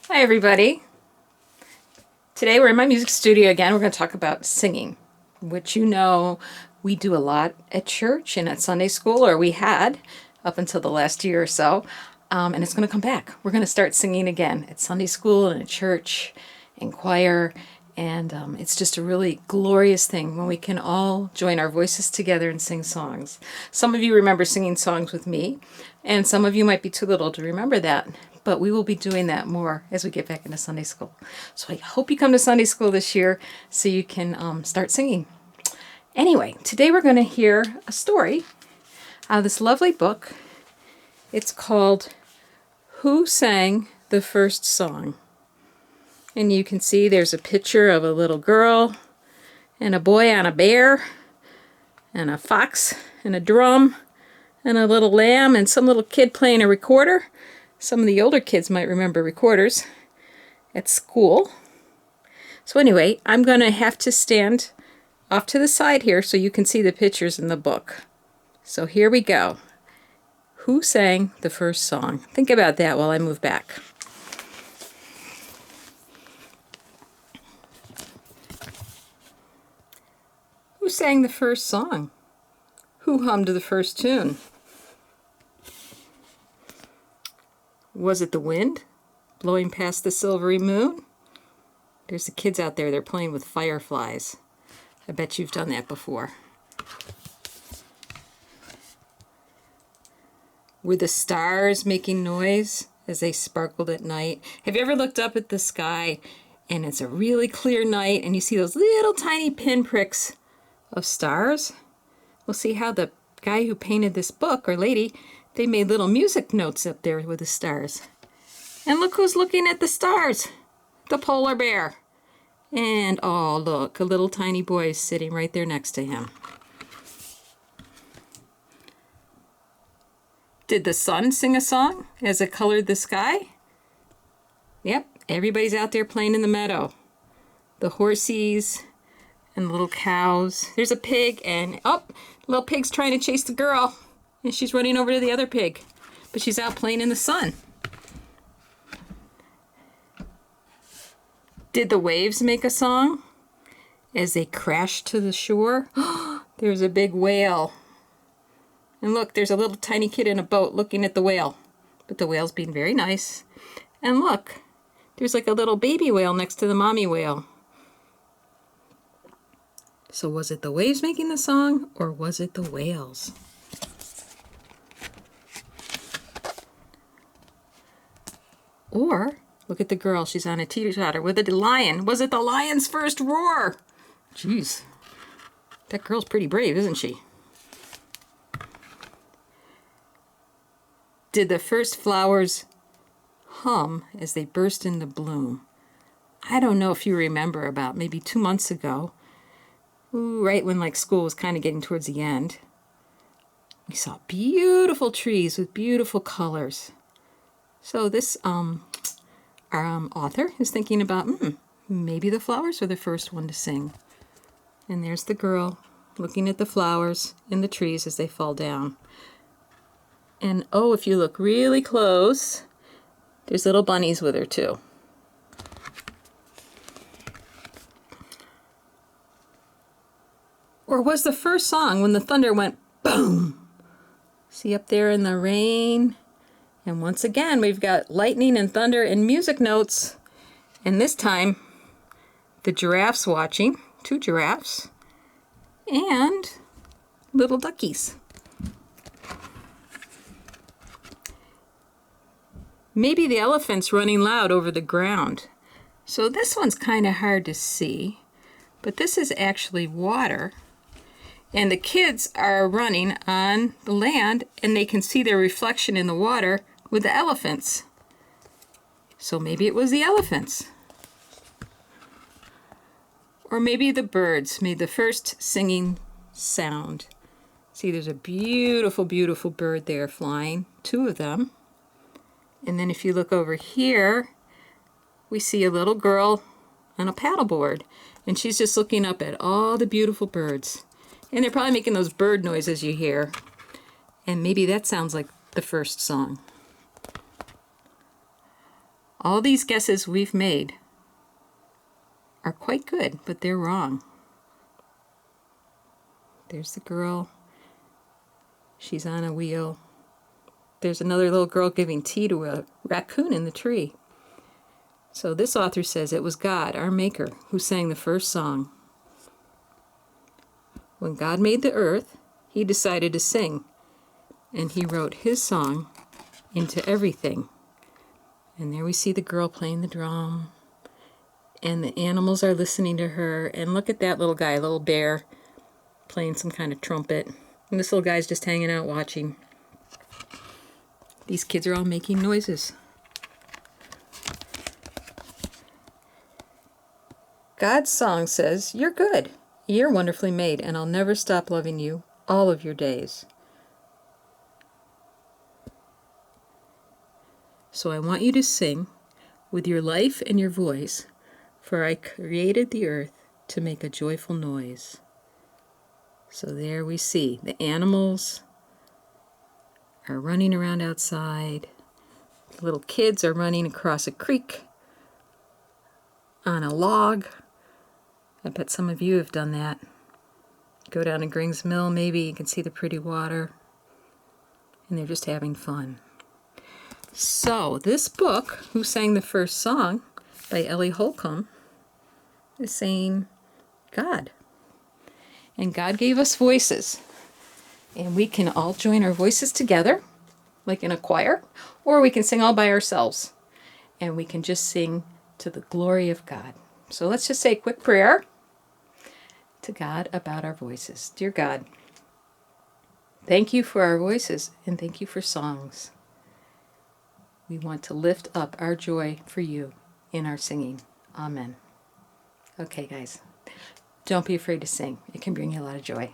Hi everybody. Today we're in my music studio again. We're going to talk about singing, which we do a lot at church and at Sunday school, or we had up until the last year or so. And it's going to come back. We're going to start singing again at Sunday school and at church and choir. And it's just a really glorious thing when we can all join our voices together and sing songs. Some of you remember singing songs with me, and some of you might be too little to remember that. But we will be doing that more as we get back into Sunday school. So I hope you come to Sunday school this year so you can start singing. Anyway, today we're going to hear a story out of this lovely book. It's called Who Sang the First Song? And you can see there's a picture of a little girl and a boy on a bear and a fox and a drum and a little lamb and some little kid playing a recorder. Some of the older kids might remember recorders at school. So anyway, I'm going to have to stand off to the side here so you can see the pictures in the book. So here we go. Who sang the first song? Think about that while I move back. Who sang the first song? Who hummed the first tune? Was it the wind blowing past the silvery moon? There's the kids out there, they're playing with fireflies. I bet you've done that before. Were the stars making noise as they sparkled at night? Have you ever looked up at the sky and it's a really clear night and you see those little tiny pinpricks of stars? We'll see how the guy who painted this book, or lady, they made little music notes up there with the stars. And look who's looking at the stars. The polar bear. And oh, look, a little tiny boy is sitting right there next to him. Did the sun sing a song as it colored the sky? Yep, everybody's out there playing in the meadow. The horsies and the little cows. There's a pig and, oh, little pig's trying to chase the girl. And she's running over to the other pig. But she's out playing in the sun. Did the waves make a song as they crashed to the shore? There's a big whale. And look, there's a little tiny kid in a boat looking at the whale. But the whale's being very nice. And look, there's like a little baby whale next to the mommy whale. So was it the waves making the song, or was it the whales? Or, look at the girl, she's on a teeter-totter with a lion. Was it the lion's first roar? Jeez, that girl's pretty brave, isn't she? Did the first flowers hum as they burst into bloom? I don't know if you remember, about maybe 2 months ago, right when like school was kind of getting towards the end, we saw beautiful trees with beautiful colors. So this our author is thinking about maybe the flowers are the first one to sing. And there's the girl looking at the flowers in the trees as they fall down. And oh, if you look really close, there's little bunnies with her too. Or was the first song when the thunder went boom? See up there in the rain? And once again, we've got lightning and thunder and music notes. And this time, the giraffes watching, 2 giraffes, and little duckies. Maybe the elephant's running loud over the ground. So this one's kind of hard to see, but this is actually water. And the kids are running on the land, and they can see their reflection in the water with the elephants. So maybe it was the elephants. Or maybe the birds made the first singing sound. See, there's a beautiful, beautiful bird there flying, 2 of them. And then if you look over here, we see a little girl on a paddleboard, and she's just looking up at all the beautiful birds. And they're probably making those bird noises you hear. And maybe that sounds like the first song. All these guesses we've made are quite good, but they're wrong. There's the girl. She's on a wheel. There's another little girl giving tea to a raccoon in the tree. So this author says it was God, our Maker, who sang the first song. When God made the earth, he decided to sing, and he wrote his song into everything. And there we see the girl playing the drum, and the animals are listening to her. And look at that little guy, little bear, playing some kind of trumpet. And this little guy's just hanging out watching. These kids are all making noises. God's song says, "You're good. You're wonderfully made, and I'll never stop loving you all of your days." So I want you to sing with your life and your voice, for I created the earth to make a joyful noise. So there we see the animals are running around outside. The little kids are running across a creek on a log. I bet some of you have done that. Go down to Grings Mill, maybe you can see the pretty water, and they're just having fun. So this book, Who Sang the First Song, by Ellie Holcomb, is saying God. And God gave us voices. And we can all join our voices together, like in a choir, or we can sing all by ourselves. And we can just sing to the glory of God. So let's just say a quick prayer to God about our voices. Dear God, thank you for our voices and thank you for songs. We want to lift up our joy for you in our singing. Amen. Okay, guys, don't be afraid to sing. It can bring you a lot of joy.